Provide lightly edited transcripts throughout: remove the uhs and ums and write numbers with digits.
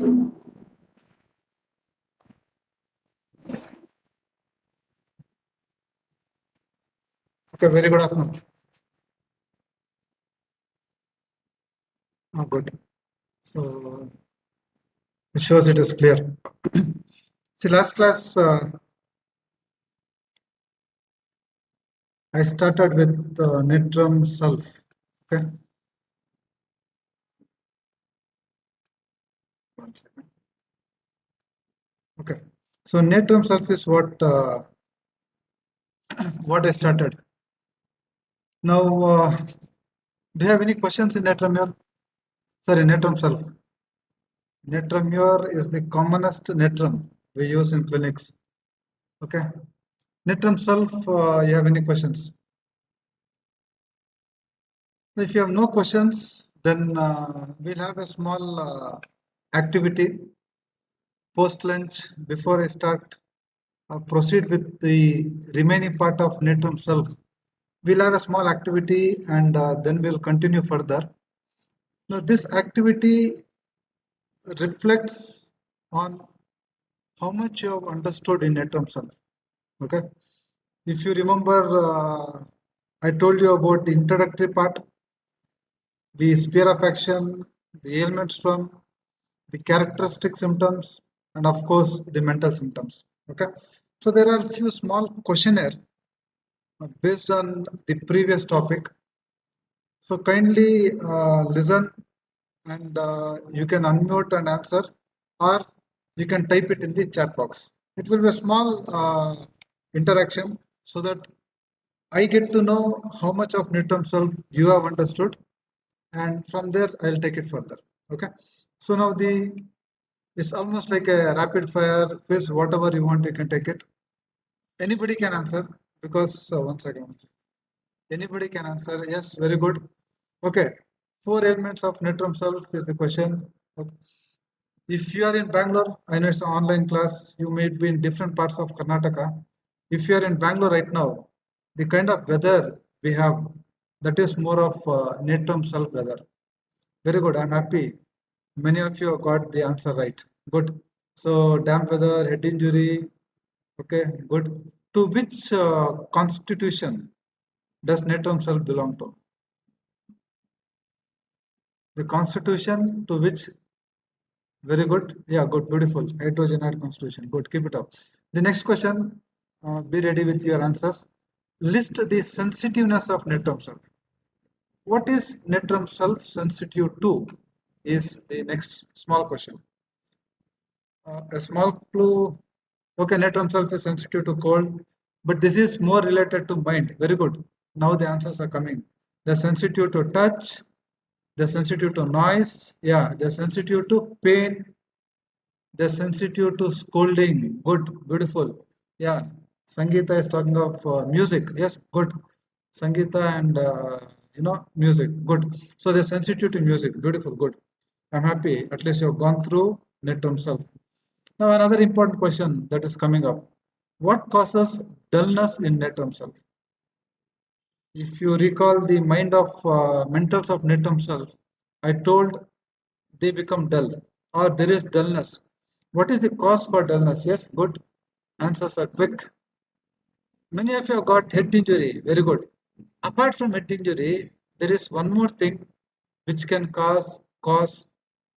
Okay, very good afternoon. Good. So it shows it is clear. See, last class I started with Netrum Sulf. Okay. One second. Okay. So Netrum Sulf is what I started. Now, do you have any questions in Netramure? Sorry, Netrum Sulf. Netramure is the commonest Netrum we use in clinics. Okay. Netrum Sulf, you have any questions? If you have no questions, then we'll have a small activity post lunch before I start proceed with the remaining part of Netrum Sulf. We'll have a small activity and then we'll continue further. Now, this activity reflects on how much you have understood in Netrum Sulf. Okay. If you remember, I told you about the introductory part, the sphere of action, the ailments from, the characteristic symptoms, and of course the mental symptoms. Okay, so there are a few small questionnaire based on the previous topic. So kindly listen and you can unmute and answer, or you can type it in the chat box. It will be a small interaction so that I get to know how much of Netrum Sulf you have understood, and from there I'll take it further. Okay, so now it's almost like a rapid fire quiz. Whatever you want, you can take it. Anybody can answer because one second. Anybody can answer. Yes, very good. Okay, four elements of Netrum Sulf is the question. Okay. If you are in Bangalore, I know it's an online class. You may be in different parts of Karnataka. If you are in Bangalore right now, the kind of weather we have, that is more of Netrum Sulf weather. Very good. I'm happy. Many of you have got the answer right. Good. So damp weather, head injury. Okay, good. To which constitution does Netrum Sulf belong to? The constitution to which? Very good. Yeah, good. Beautiful. Hydrogenide constitution. Good. Keep it up. The next question. Be ready with your answers. List the sensitiveness of Netrum Sulf. What is Netrum Sulf sensitive to? Is the next small question. A small clue. Okay, Netrum Sulf is sensitive to cold, but this is more related to mind. Very good. Now the answers are coming. They're sensitive to touch. They're sensitive to noise. Yeah, they're sensitive to pain. They're sensitive to scolding. Good, beautiful. Yeah, Sangeeta is talking of music. Yes, good. Sangeeta and music. Good. So they're sensitive to music. Beautiful. Good. I'm happy. At least you've gone through Netrum Sulf. Now another important question that is coming up. What causes dullness in Netrum Sulf? If you recall the mind of mentals of Netrum Sulf, I told they become dull or there is dullness. What is the cause for dullness? Yes, good. Answers are quick. Many of you have got head injury. Very good. Apart from head injury, there is one more thing which can cause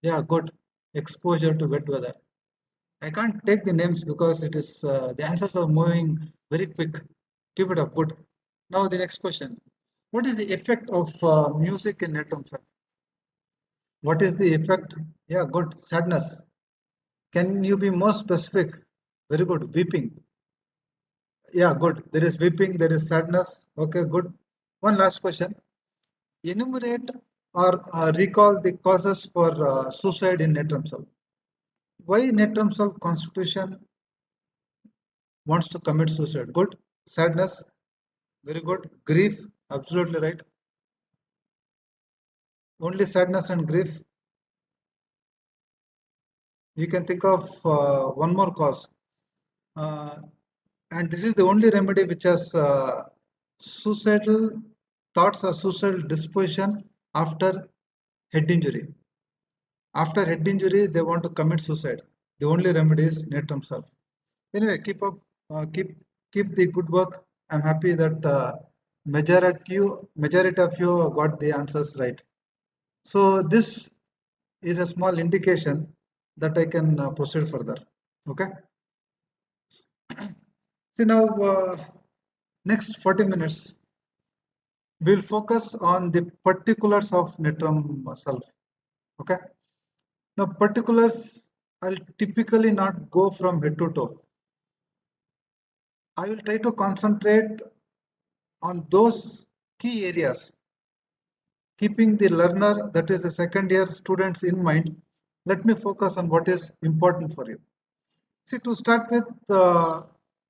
yeah, good, exposure to wet weather. I can't take the names because it is the answers are moving very quick. Keep it up. Good. Now the next question. What is the effect of music in Netrum Sulf? What is the effect? Yeah, good. Sadness. Can you be more specific? Very good. Weeping. Yeah, good. There is weeping, there is sadness. Okay, good. One last question. Enumerate or recall the causes for suicide in Netrum Sulf. Why Netrum Sulf Constitution wants to commit suicide? Good. Sadness. Very good. Grief. Absolutely right. Only sadness and grief. You can think of one more cause. Uh, and this is the only remedy which has suicidal thoughts or suicidal disposition after head injury. After head injury, they want to commit suicide. The only remedy is natrum sulph. Anyway, keep up, keep the good work. I'm happy that majority of you got the answers right. So this is a small indication that I can proceed further. Okay. See now, next 40 minutes, we'll focus on the particulars of natrum sulph. Okay. Now particulars, I'll typically not go from head to toe. I will try to concentrate on those key areas, keeping the learner, that is the second year students, in mind. Let me focus on what is important for you. See, to start with,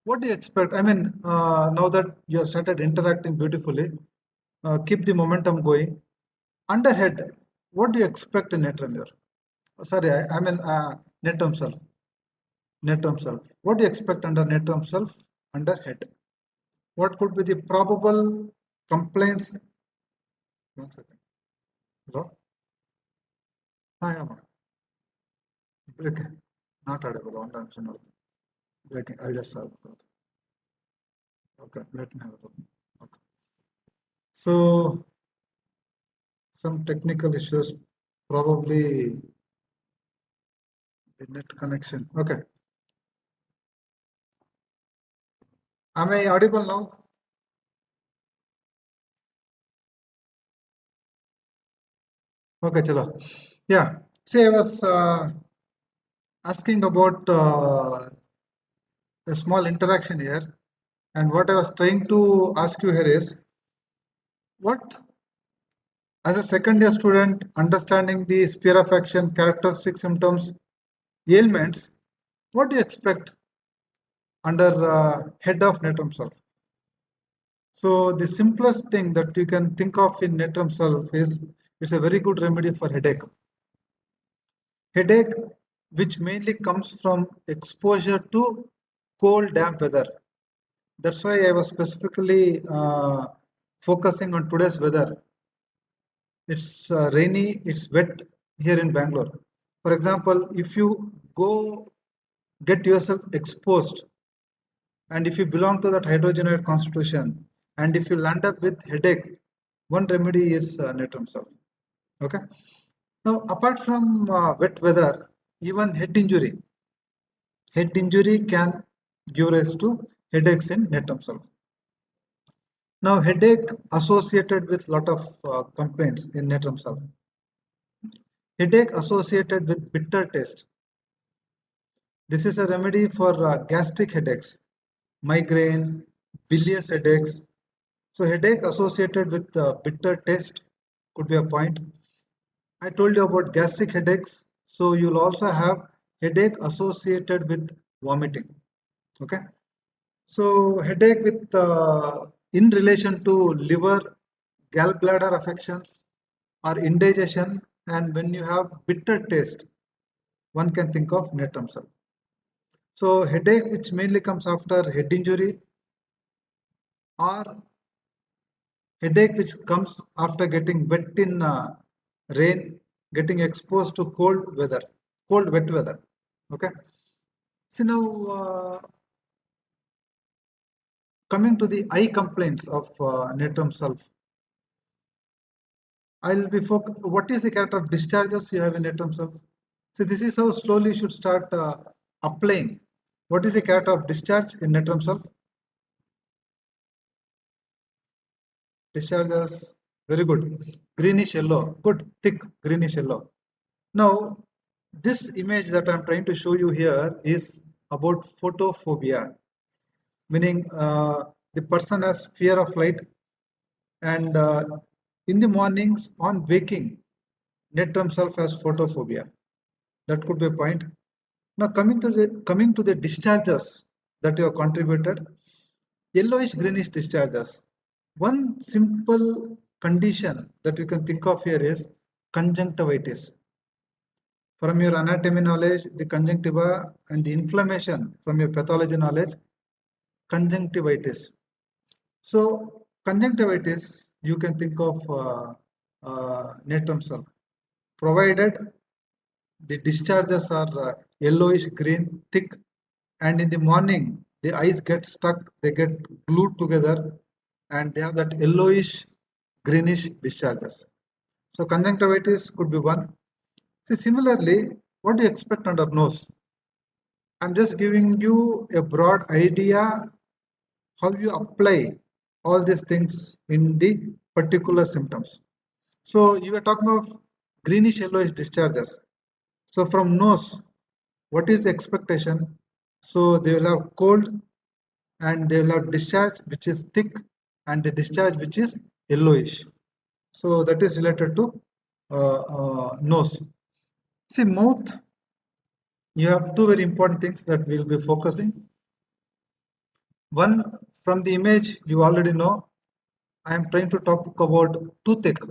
what do you expect? I mean, now that you have started interacting beautifully, keep the momentum going. Under head, what do you expect in natrum here? Sorry, I mean natrum sulph. Natrum sulph. What do you expect under natrum sulph? Under head. What could be the probable complaints? 1 second. Hello? Hi, Amma. Okay. Not audible. One answer. Okay, I'll just have a look. Okay, let me have a look. Okay. So, some technical issues, probably the net connection. Okay. Am I audible now? Okay, chalo. Yeah. See, I was asking about a small interaction here. And what I was trying to ask you here is, what, as a second year student, understanding the sphere of action, characteristic symptoms, ailments, what do you expect under head of natrum sulph? So the simplest thing that you can think of in natrum sulph is it's a very good remedy for headache. Headache which mainly comes from exposure to cold, damp weather. That's why I was specifically focusing on today's weather. It's rainy, it's wet here in Bangalore. For example, if you go get yourself exposed, and if you belong to that hydrogenoid constitution, and if you land up with headache, one remedy is natrum sulph. Okay. Now, apart from wet weather, even head injury can give rise to headaches in natrum sulph. Now, headache associated with lot of complaints in natrum sulph. Headache associated with bitter taste. This is a remedy for gastric headaches, migraine, bilious headaches. So headache associated with bitter taste could be a point. I told you about gastric headaches. So you'll also have headache associated with vomiting. Okay. So headache with in relation to liver, gallbladder affections or indigestion, and when you have bitter taste, one can think of natrum sulph. So headache which mainly comes after head injury, or headache which comes after getting wet in rain, getting exposed to cold wet weather. Okay. So now coming to the eye complaints of natrum sulph, I'll be focused. What is the character of discharges you have in natrum sulph? So this is how slowly you should start applying. What is the character of discharge in natrum sulph? Discharges, very good. Greenish yellow, good, thick greenish yellow. Now, this image that I'm trying to show you here is about photophobia, meaning the person has fear of light, and in the mornings on waking, natrum sulph has photophobia. That could be a point. Now, coming to the discharges that you have contributed, yellowish greenish discharges. One simple condition that you can think of here is conjunctivitis. From your anatomy knowledge, the conjunctiva, and the inflammation from your pathology knowledge, conjunctivitis. So conjunctivitis, you can think of natrum sulph, provided The discharges are yellowish green, thick, and in the morning the eyes get stuck, they get glued together, and they have that yellowish greenish discharges. So conjunctivitis could be one. See, similarly, what do you expect under nose? I'm just giving you a broad idea how you apply all these things in the particular symptoms. So you were talking of greenish yellowish discharges. So from nose, what is the expectation? So they will have cold and they will have discharge which is thick and the discharge which is yellowish. So that is related to nose. See, mouth, you have two very important things that we will be focusing. One, from the image you already know, I am trying to talk about toothache.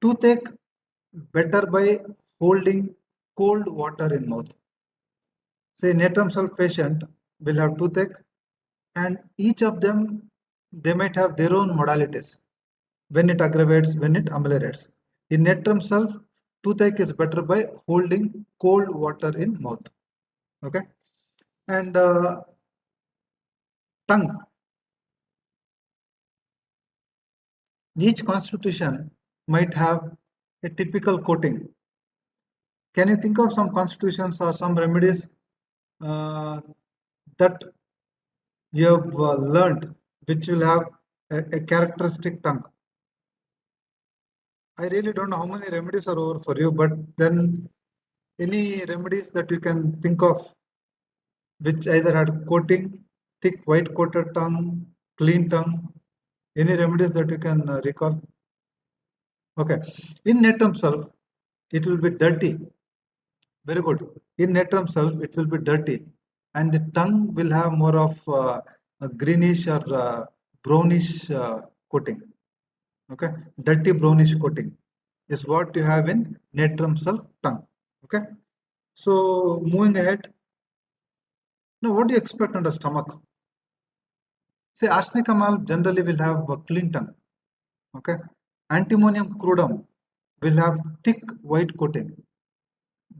Toothache better by holding cold water in mouth. Say natrum self patient will have toothache and each of them they might have their own modalities when it aggravates, when it ameliorates. In natrum self, toothache is better by holding cold water in mouth. Okay, and tongue. Each constitution might have a typical coating. Can you think of some constitutions or some remedies uh, that you have learned which will have a characteristic tongue? I really don't know how many remedies are over for you, but then any remedies that you can think of which either had coating, thick white coated tongue, clean tongue, any remedies that you can recall? Okay, in natrum self, it will be dirty. Very good. In natrum self, it will be dirty, and the tongue will have more of a greenish or brownish coating. Okay, dirty brownish coating is what you have in natrum self tongue. Okay, so moving ahead. Now, what do you expect on the stomach? Say arsenic amal generally will have a clean tongue. Okay, antimonium crudum will have thick white coating.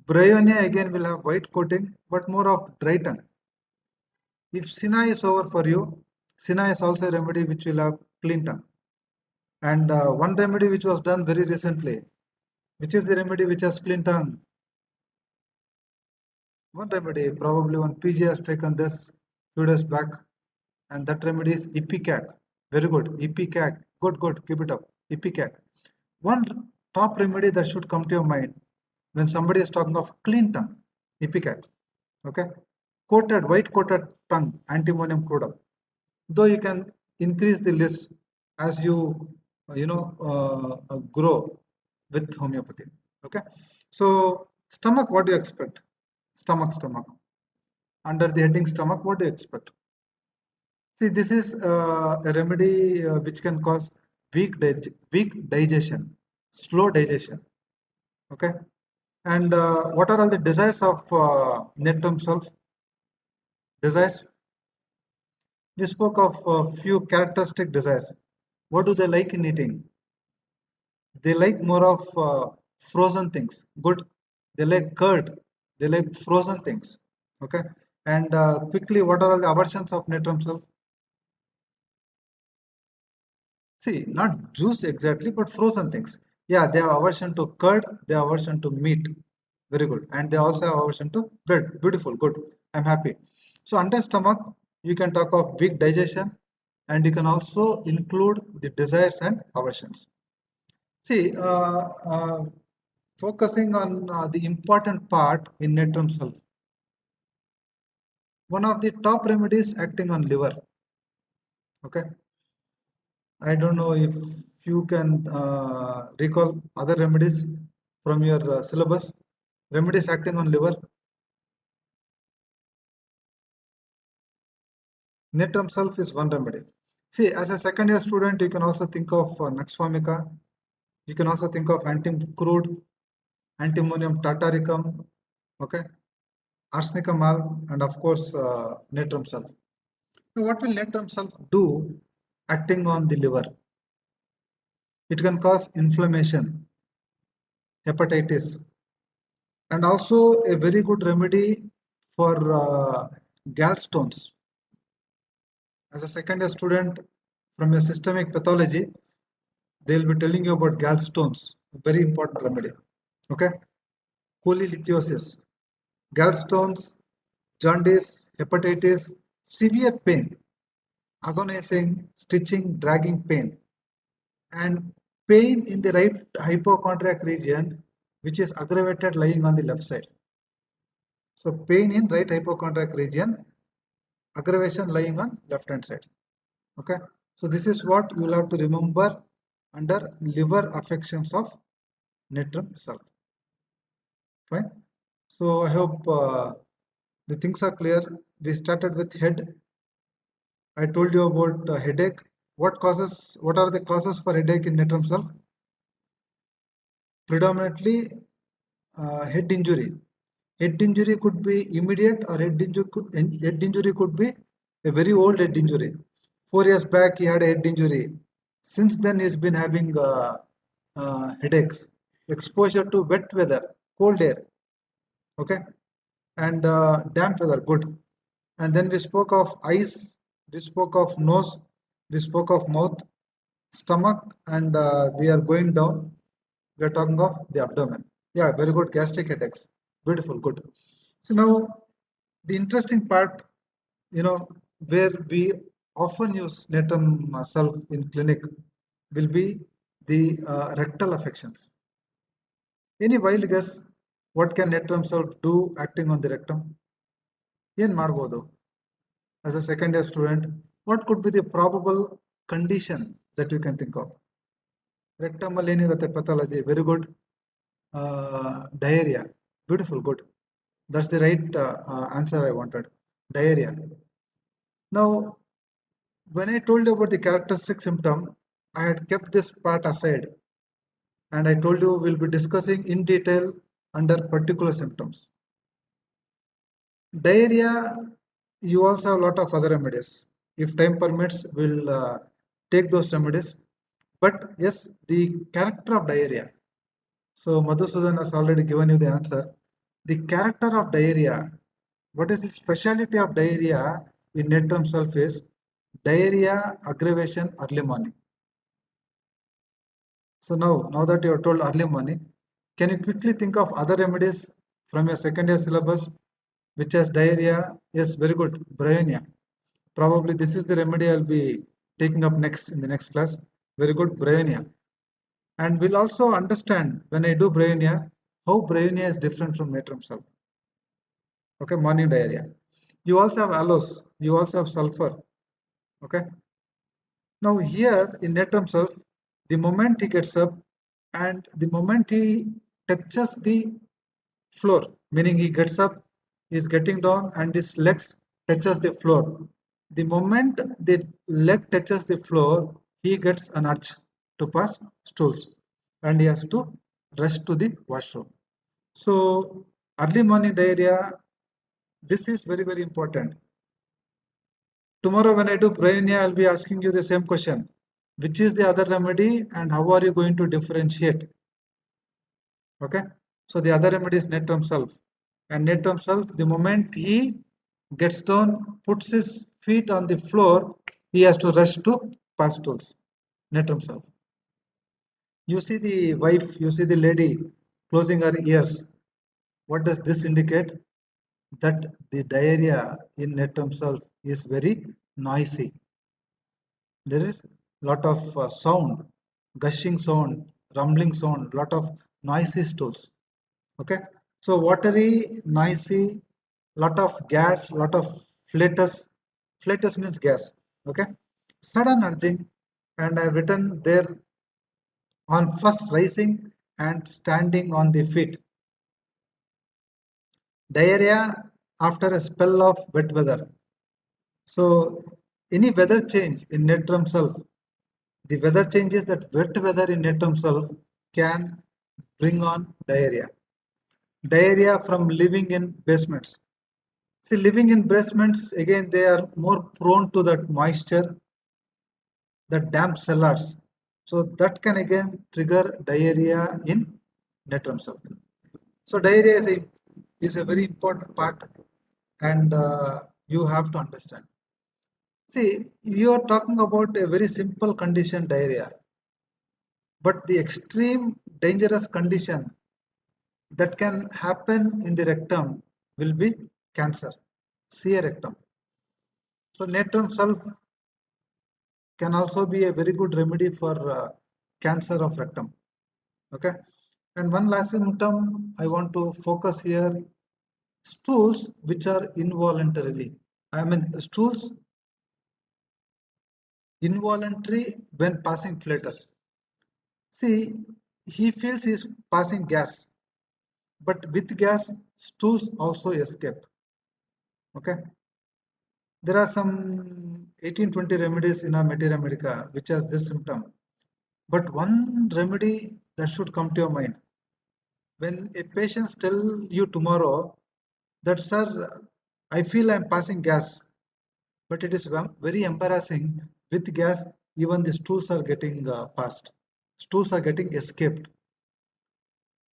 Bryonia again will have white coating but more of dry tongue. If Sina is over for you, Sina is also a remedy which will have clean tongue. And one remedy which was done very recently, which is the remedy which has clean tongue? One remedy, probably one PG has taken this few days back, and that remedy is Ipecac. Very good, Ipecac. Good, good, keep it up. Ipecac. One top remedy that should come to your mind when somebody is talking of clean tongue, Ipecac. Okay, coated, white coated tongue, antimonium crudum. Though you can increase the list as you grow with homeopathy. Okay, so stomach, what do you expect? Stomach. Under the heading stomach, what do you expect? See, this is a remedy which can cause weak digestion, slow digestion. Okay, and what are all the desires of natrum self? Desires. We spoke of a few characteristic desires. What do they like in eating? They like more of frozen things. Good. They like curd. They like frozen things. Okay. And quickly, what are all the aversions of natrum self? See, not juice exactly, but frozen things. Yeah, they have aversion to curd. They have aversion to meat. Very good. And they also have aversion to bread. Beautiful. Good. I'm happy. So under stomach, you can talk of weak digestion, and you can also include the desires and aversions. See, focusing on the important part in natrum self. One of the top remedies acting on liver. Okay, I don't know if you can recall other remedies from your syllabus. Remedies acting on liver. Natrum self is one remedy. See, as a second year student, you can also think of Nux vomica. You can also think of antimcrude, antimonium tartaricum. Okay, arsenic amal, and of course natrum self. Now, what will natrum self do acting on the liver? It can cause inflammation. hepatitis, and also a very good remedy for gallstones. As a second year student from a systemic pathology, they'll be telling you about gallstones, a very important remedy. Okay, cholelithiasis, gallstones, jaundice, hepatitis, severe pain, agonizing, stitching, dragging pain, and pain in the right hypochondriac region, which is aggravated lying on the left side. So pain in right hypochondriac region, aggravation lying on left hand side. Okay, so this is what you will have to remember under liver affections of natrum sulf. Fine. So I hope the things are clear. We started with head. I told you about headache. What are the causes for headache in natrum sulf? Predominantly head injury. Head injury could be immediate, or head injury could be a very old head injury. 4 years back, he had a head injury. Since then, he's been having headaches. Exposure to wet weather, cold air, okay, and damp weather, good. And then we spoke of eyes, we spoke of nose, we spoke of mouth, stomach, and we are going down. We are talking of the abdomen. Yeah, very good. Gastric headaches. Beautiful, good. So now the interesting part, where we often use natrum sulf in clinic will be the rectal affections. Any wild guess what can natrum sulf do acting on the rectum? ಏನ್ ಮಾಡ್ಬೋದು? As a second year student, what could be the probable condition that you can think of? Rectum ಅಲ್ಲಿ ಏನಿರುತ್ತೆ pathology? Very good. Diarrhea. Beautiful, good. That's the right answer I wanted. Diarrhea. Now, when I told you about the characteristic symptom, I had kept this part aside, and I told you we'll be discussing in detail under particular symptoms. Diarrhea, you also have a lot of other remedies. If time permits, we'll take those remedies. But yes, the character of diarrhea. So Madhusudan has already given you the answer. The character of diarrhea. What is the speciality of diarrhea in natrum sulf is diarrhea aggravation early morning. So now that you are told early morning, can you quickly think of other remedies from your second year syllabus which has diarrhea? Yes, very good. Bryonia. Probably this is the remedy I'll be taking up next in the next class. Very good, bryonia. And we'll also understand when I do bryonia how bryonia is different from natrum sulf. Okay, morning diarrhea. You also have aloes. You also have sulfur. Okay. Now here in natrum sulf, the moment he gets up and the moment he touches the floor, meaning he gets up, he's getting down and his legs touches the floor. The moment the leg touches the floor, he gets an urge to pass stools and he has to rush to the washroom. So early morning diarrhea, this is very, very important. Tomorrow when I do bryonia, I'll be asking you the same question. Which is the other remedy and how are you going to differentiate? Okay. So the other remedy is natrum sulf. And natrum sulf, the moment he gets down, puts his feet on the floor, he has to rush to pass stools. Natrum sulf. You see the wife, you see the lady closing her ears. What does this indicate? That the diarrhea in natrum sulf is very noisy. There is lot of sound, gushing sound, rumbling sound, lot of noisy stools. Okay, so watery, noisy, lot of gas, lot of flatus. Flatus means gas. Okay, sudden urging, and I've written there on first rising and standing on the feet. Diarrhea after a spell of wet weather. So any weather change in natrum sulf, the weather changes, that wet weather in natrum sulf can bring on diarrhea. Diarrhea from living in basements. See, living in basements, again, they are more prone to that moisture, the damp cellars. So that can again trigger diarrhea in natrum sulf. So diarrhea is a very important part, and you have to understand. See, you are talking about a very simple condition, diarrhea, but the extreme dangerous condition that can happen in the rectum will be cancer, CA rectum. So natrum sulf can also be a very good remedy for cancer of rectum. Okay. And one last symptom I want to focus here: stools which are involuntarily. I mean stools involuntary when passing flatus. See, he feels he's passing gas, but with gas, stools also escape. Okay. There are some 18-20 remedies in our Materia Medica which has this symptom. But one remedy that should come to your mind: when a patient tell you tomorrow that, sir, I feel I'm passing gas, but it is very embarrassing. With gas, even the stools are getting passed. Stools are getting escaped.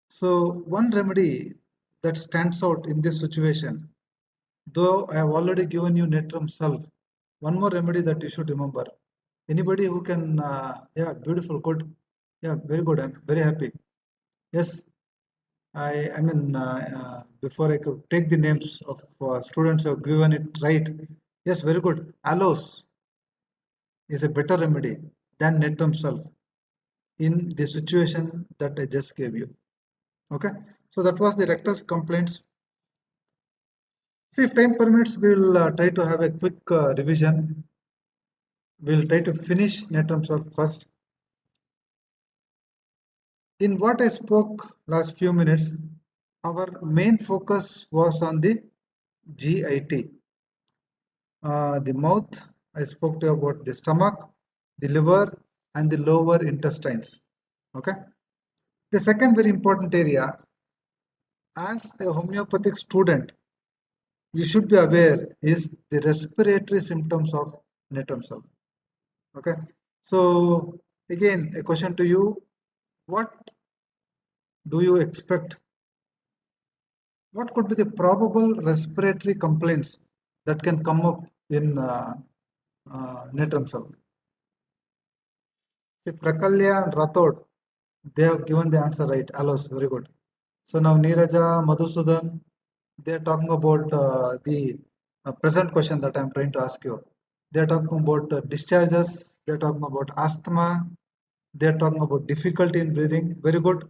So one remedy that stands out in this situation, though I have already given you natrum sulf, one more remedy that you should remember. Anybody who can, yeah, beautiful, good, yeah, very good. I'm very happy. Yes, I mean, before I could take the names of students who have given it right. Yes, very good. Aloes is a better remedy than natrum sulf in the situation that I just gave you. Okay, so that was the rectal complaints. See, if time permits, we will try to have a quick revision. We'll try to finish natrum sulf first. In what I spoke last few minutes, our main focus was on the GIT. The mouth, I spoke to you about the stomach, the liver, and the lower intestines. Okay. The second very important area, as a homeopathic student, you should be aware is the respiratory symptoms of natrum sulf. Okay. So again, a question to you: what do you expect? What could be the probable respiratory complaints that can come up in natrum sulf? See, Prakalya and Rathod, they have given the answer right. Aloes, very good. So now Neeraja, Madhusudan, they are talking about the present question that I am trying to ask you. They are talking about discharges. They are talking about asthma. They are talking about difficulty in breathing. Very good.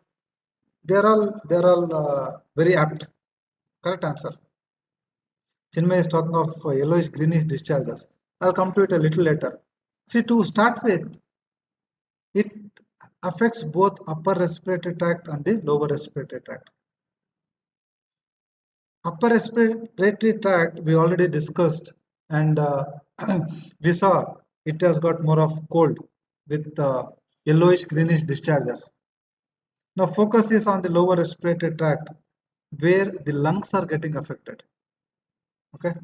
They are all very apt. Correct answer. Chinmay is talking of yellowish greenish discharges. I'll come to it a little later. See, to start with, it affects both upper respiratory tract and the lower respiratory tract. Upper respiratory tract we already discussed, and we saw it has got more of cold with yellowish greenish discharges. Now focus is on the lower respiratory tract where the lungs are getting affected. Okay.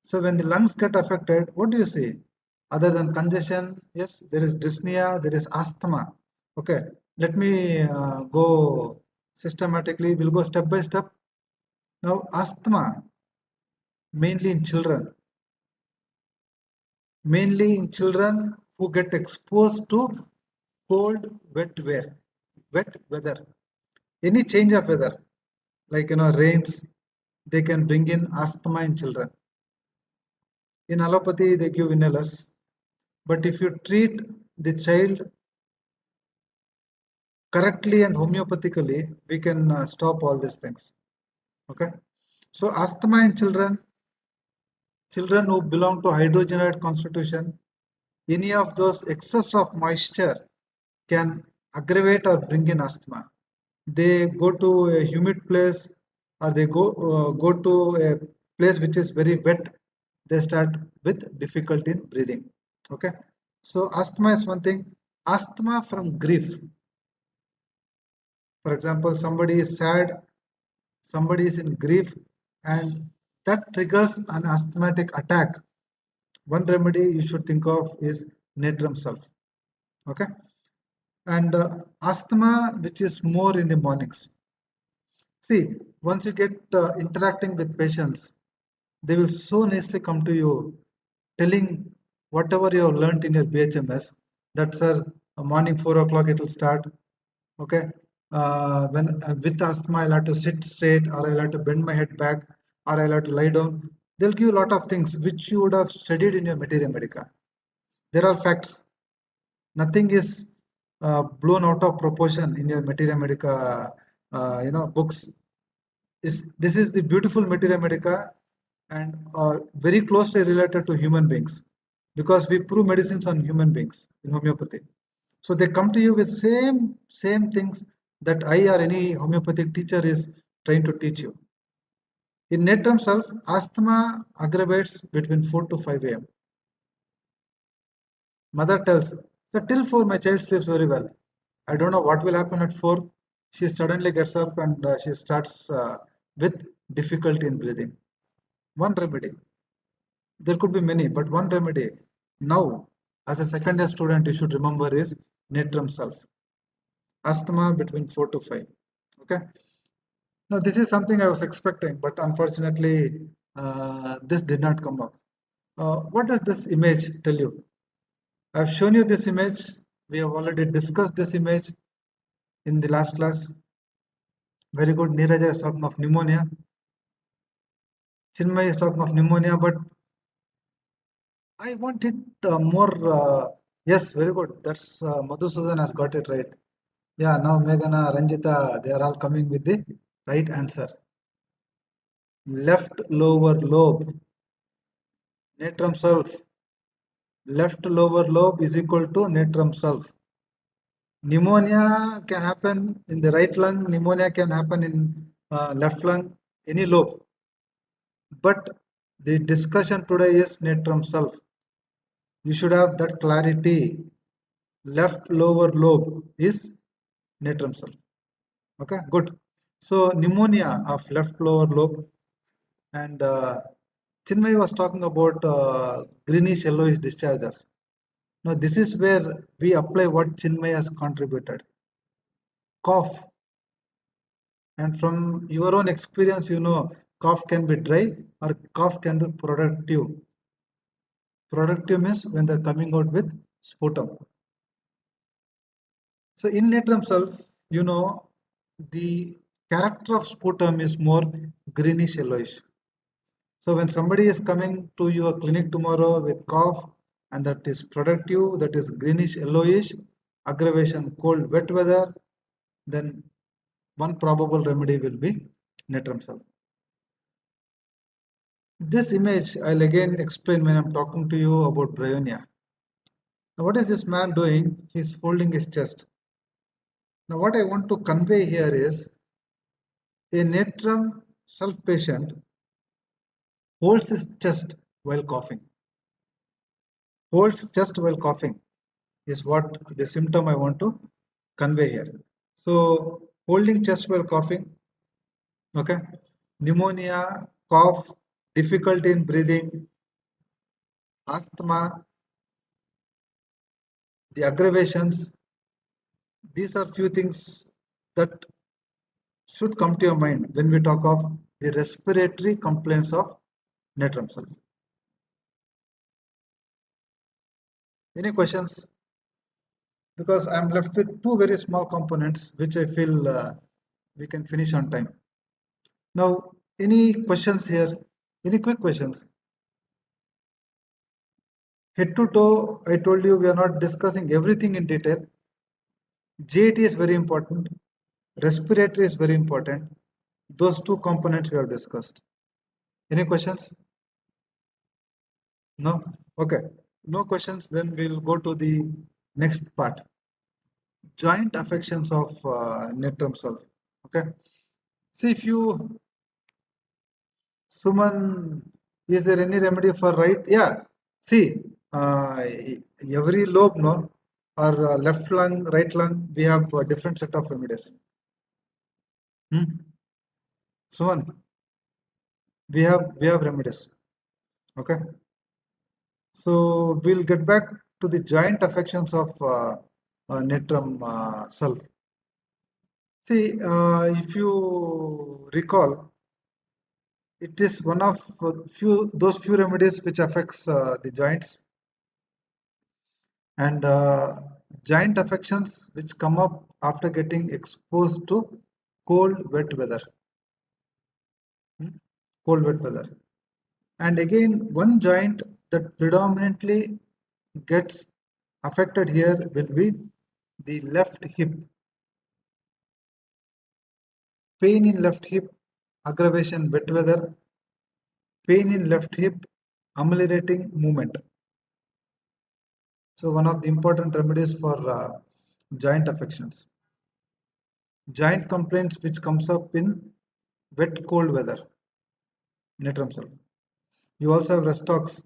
So when the lungs get affected, what do you see? Other than congestion, yes, there is dyspnea, there is asthma. Okay, let me go systematically. We'll go step by step. Now, asthma, mainly in children, who get exposed to cold, wet weather. Any change of weather, like rains, they can bring in asthma in children. In allopathy, they give inhalers. But if you treat the child correctly and homeopathically, we can stop all these things. Okay. So asthma in children who belong to hydrogenoid constitution, any of those excess of moisture can aggravate or bring in asthma. They go to a humid place, or they go to a place which is very wet. They start with difficulty in breathing. Okay. So asthma is one thing. Asthma from grief. For example, somebody is sad, somebody is in grief, and that triggers an asthmatic attack. One remedy you should think of is natrum sulf. Okay. and asthma, which is more in the mornings. See, once you get interacting with patients, they will so nicely come to you telling whatever you have learnt in your BHMS, that sir, morning 4 o'clock it will start. Okay. When with asthma, I'll have to sit straight, or I'll have to bend my head back, or I'll have to lie down. They'll give you a lot of things which you would have studied in your Materia Medica. There are facts. Nothing is blown out of proportion in your Materia Medica, books. This is the beautiful Materia Medica, and very closely related to human beings, because we prove medicines on human beings in homeopathy. So they come to you with same things that I or any homeopathic teacher is trying to teach you. In Natrum Sulph, asthma aggravates between 4 to 5 a.m. Mother tells, so till 4 my child sleeps very well. I don't know what will happen at 4. She suddenly gets up and she starts with difficulty in breathing. One remedy. There could be many, but one remedy. Now, as a second year student, you should remember is Natrum Sulph. Asthma between 4 to 5. Okay. Now, this is something I was expecting, but unfortunately, this did not come up. What does this image tell you? I've shown you this image. We have already discussed this image in the last class. Very good. Neeraj is talking of pneumonia. Chinmay is talking of pneumonia, but I want it more. Yes, very good. That's Madhusudan has got it right. Yeah, now Meghana, Ranjita, they are all coming with the right answer. Left lower lobe, Natrum Sulph. Left lower lobe is equal to Natrum Sulph. Pneumonia can happen in the right lung, pneumonia can happen in left lung, any lobe. But the discussion today is Natrum Sulph. You should have that clarity. Left lower lobe is Natrum Sulph. Okay, good. So pneumonia of left lower lobe, and Chinmay was talking about greenish yellowish discharges. Now this is where we apply what Chinmay has contributed. Cough, and from your own experience, you know cough can be dry or cough can be productive. Productive means when they're coming out with sputum. So in Natrum Sulph, you know the character of sputum is more greenish yellowish. So when somebody is coming to your clinic tomorrow with cough and that is productive, that is greenish yellowish, aggravation, cold, wet weather, then one probable remedy will be Natrum Sulph. This image I'll again explain when I'm talking to you about bryonia. Now what is this man doing? He's holding his chest. Now what I want to convey here is a Natrum Sulph patient holds his chest while coughing. Holds chest while coughing is what the symptom I want to convey here. So holding chest while coughing, okay, pneumonia, cough, difficulty in breathing, asthma, the aggravations, these are few things that should come to your mind when we talk of the respiratory complaints of Natrum Sulph. Any questions? Because I'm left with two very small components which I feel we can finish on time. Now, any questions here? Any quick questions? Head to toe, I told you we are not discussing everything in detail. GIT is very important. Respiratory is very important. Those two components we have discussed. Any questions? No? Okay. No questions, then we'll go to the next part. Joint affections of Natrum Sulph. Okay. See, if you, Suman, is there any remedy for right? Yeah. See, every lobe, no, or left lung, right lung, we have a different set of remedies. Suman, we have remedies. Okay. So we'll get back to the joint affections of natrum sulf. See, if you recall, it is one of few remedies which affects the joints and joint affections which come up after getting exposed to cold wet weather. Hmm? Cold wet weather. And again, one joint that predominantly gets affected here will be the left hip. Pain in left hip, aggravation wet weather, pain in left hip, ameliorating movement. So one of the important remedies for joint affections. Joint complaints which comes up in wet cold weather, natrum sulf. You also have restox,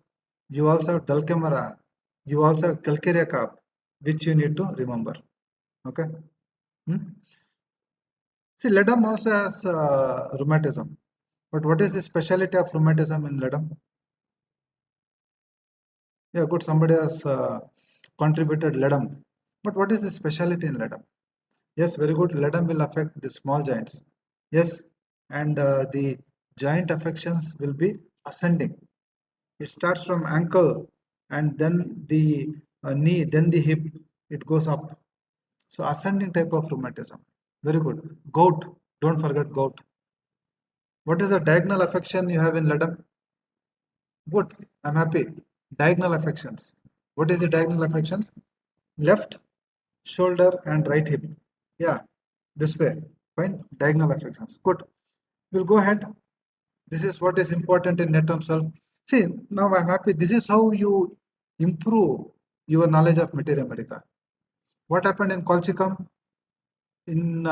you also have dulcamara, you also have calcarea carp, which you need to remember. Okay. Hmm? See, ledum also has rheumatism. But what is the specialty of rheumatism in ledum? Yeah, good. Somebody has contributed ledum. But what is the specialty in ledum? Yes, very good. Ledum will affect the small joints. Yes, and the joint affections will be ascending. It starts from ankle and then the knee, then the hip. It goes up. So ascending type of rheumatism. Very good. Gout. Don't forget gout. What is the diagonal affection you have in ledum? Good. I'm happy. Diagonal affections. What is the diagonal affections? Left shoulder and right hip. Yeah, this way. Fine. Diagonal affections. Good. We'll go ahead. This is what is important in natrum sulf. See, now I'm happy. This is how you improve your knowledge of materia medica. What happened in colchicum? In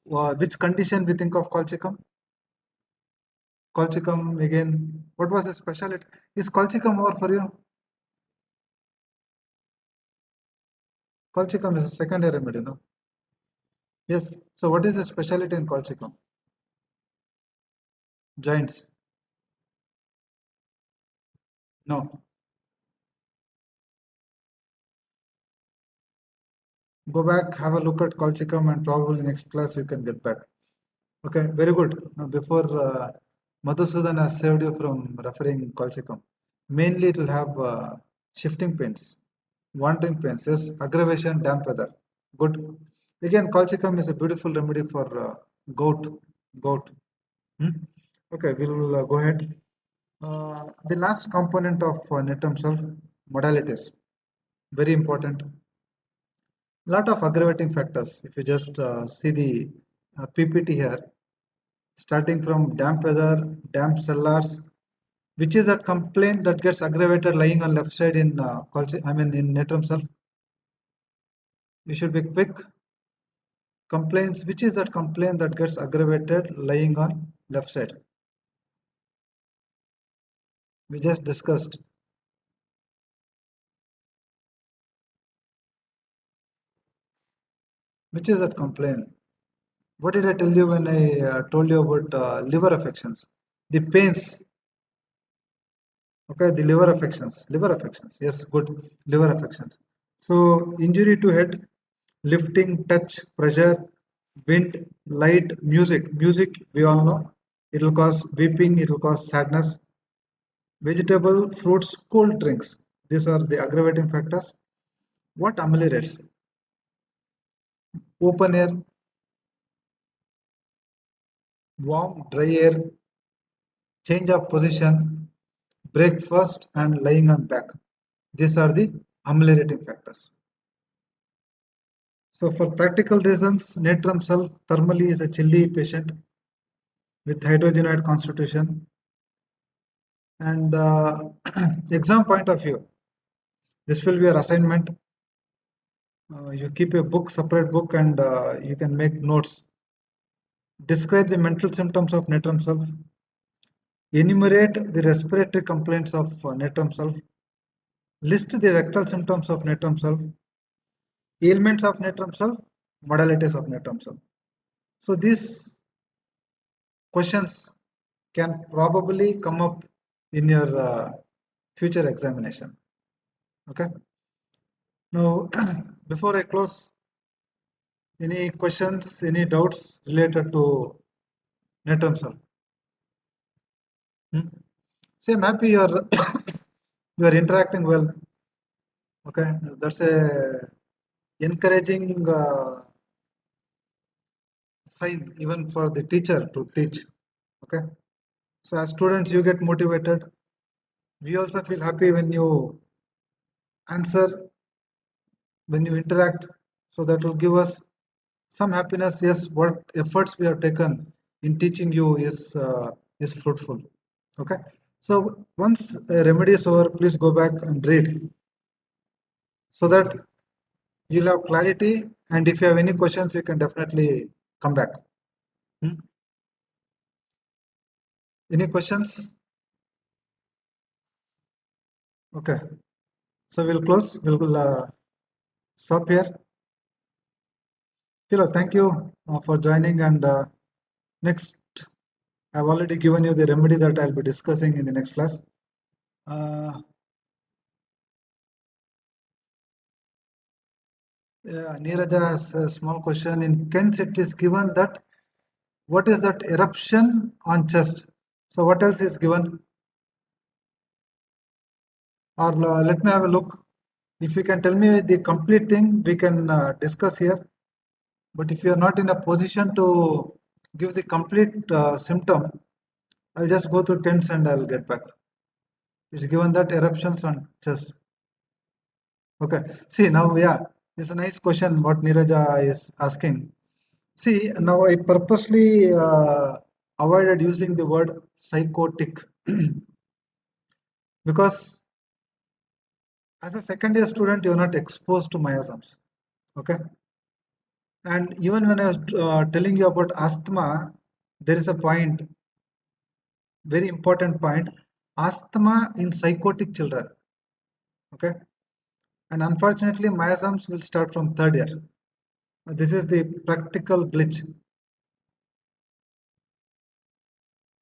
which condition we think of colchicum? Colchicum again. What was the specialty? Is colchicum over for you? Colchicum is a secondary remedy, no? Yes. So what is the specialty in colchicum? Joints? No. Go back, have a look at colchicum, and probably next class you can get back. Okay, very good. Now before Madhusudan has saved you from referring colchicum. Mainly it will have shifting pains, wandering pains, yes, aggravation, damp weather. Good. Again, colchicum is a beautiful remedy for gout. Gout. Hmm? Okay, we'll go ahead. The last component of natrum sulf, modalities, very important. Lot of aggravating factors. If you just see the PPT here, starting from damp weather, damp cellars, which is that complaint that gets aggravated lying on left side in in natrum sulf. You should be quick. Complaints, which is that complaint that gets aggravated lying on left side? We just discussed. Which is that complaint? What did I tell you when I told you about liver affections? The pains. Okay, the liver affections. Liver affections. Yes, good. Liver affections. So injury to head, lifting, touch, pressure, wind, light, music. Music, we all know. It will cause weeping. It will cause sadness. Vegetable, fruits, cold drinks. These are the aggravating factors. What ameliorates? Open air, warm, dry air, change of position, breakfast, and lying on back. These are the ameliorating factors. So for practical reasons, natrum sulf thermally is a chilly patient with hydrogenoid constitution. And exam point of view, this will be your assignment. You keep a book, separate book, and you can make notes. Describe the mental symptoms of natrum sulf. Enumerate the respiratory complaints of natrum sulf. List the rectal symptoms of natrum sulf. Ailments of natrum sulf, modalities of natrum sulf. So these questions can probably come up in your future examination. Okay. Now before I close, any questions, any doubts related to NetRamsol? Hmm? See, I'm happy you're you're interacting well. Okay, that's a encouraging sign even for the teacher to teach. Okay, so as students, you get motivated. We also feel happy when you answer, when you interact. So that will give us some happiness. Yes, what efforts we have taken in teaching you is fruitful. Okay, so once a remedy is over, please go back and read so that you'll have clarity. And if you have any questions, you can definitely come back. Hmm? Any questions? Okay, so we'll close. We'll stop here. Tilo, thank you for joining. And next, I've already given you the remedy that I'll be discussing in the next class. Uh, yeah, Neeraja has a small question. In Kent's, it is given that what is that eruption on chest? So what else is given? Or let me have a look. If you can tell me the complete thing, we can discuss here. But if you are not in a position to give the complete symptom, I'll just go through tents and I'll get back. It's given that eruptions on chest. Okay. See now, yeah, it's a nice question what Neeraja is asking. See, now I purposely avoided using the word psychotic because as a second year student, you're not exposed to miasms. Okay. And even when I was telling you about asthma, there is a point, very important point, asthma in psychotic children. Okay. And unfortunately, miasms will start from third year. This is the practical glitch.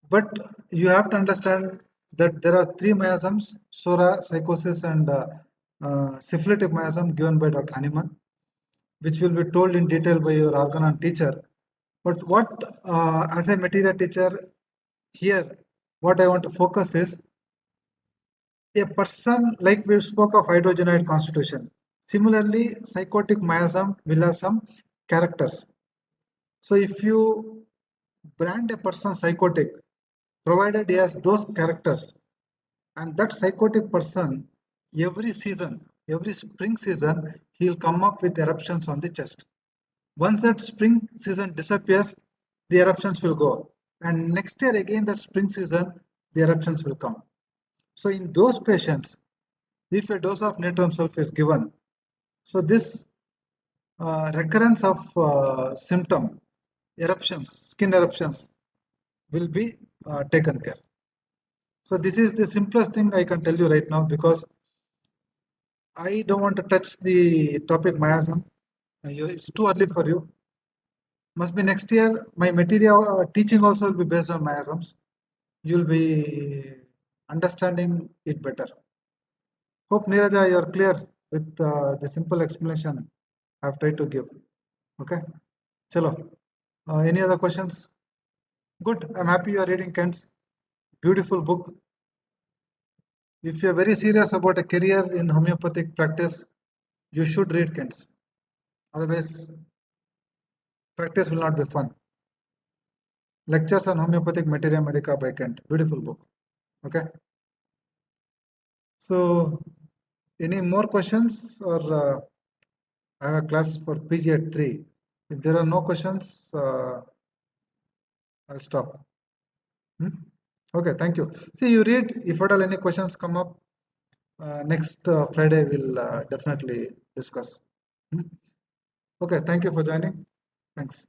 But you have to understand that there are three miasms, SORA, psychosis, and syphilitic miasm given by Dr. Hahnemann, which will be told in detail by your organon teacher. But what, as a material teacher, here, what I want to focus is a person like we spoke of hydrogenoid constitution. Similarly, psychotic miasm will have some characters. So if you brand a person psychotic, provided he has those characters, and that psychotic person, every season, every spring season, he'll come up with eruptions on the chest. Once that spring season disappears, the eruptions will go. And next year again, that spring season, the eruptions will come. So in those patients, if a dose of natrum sulf is given, so this recurrence of symptom, eruptions, skin eruptions will be taken care. So this is the simplest thing I can tell you right now because I don't want to touch the topic miasm. It's too early for you. Must be next year. My material teaching also will be based on miasms. You'll be understanding it better. Hope Neeraja, you're clear with the simple explanation I've tried to give. Okay. Chalo. Any other questions? Good. I'm happy you are reading Kent's beautiful book. If you're very serious about a career in homeopathic practice, you should read Kent's. Otherwise, practice will not be fun. Lectures on Homeopathic Materia Medica by Kent. Beautiful book. Okay. So, any more questions or I have a class for PG at 3. If there are no questions, I'll stop. Hmm? Okay, thank you. See, you read. If at all any questions come up, next Friday we'll definitely discuss. Hmm? Okay, thank you for joining. Thanks.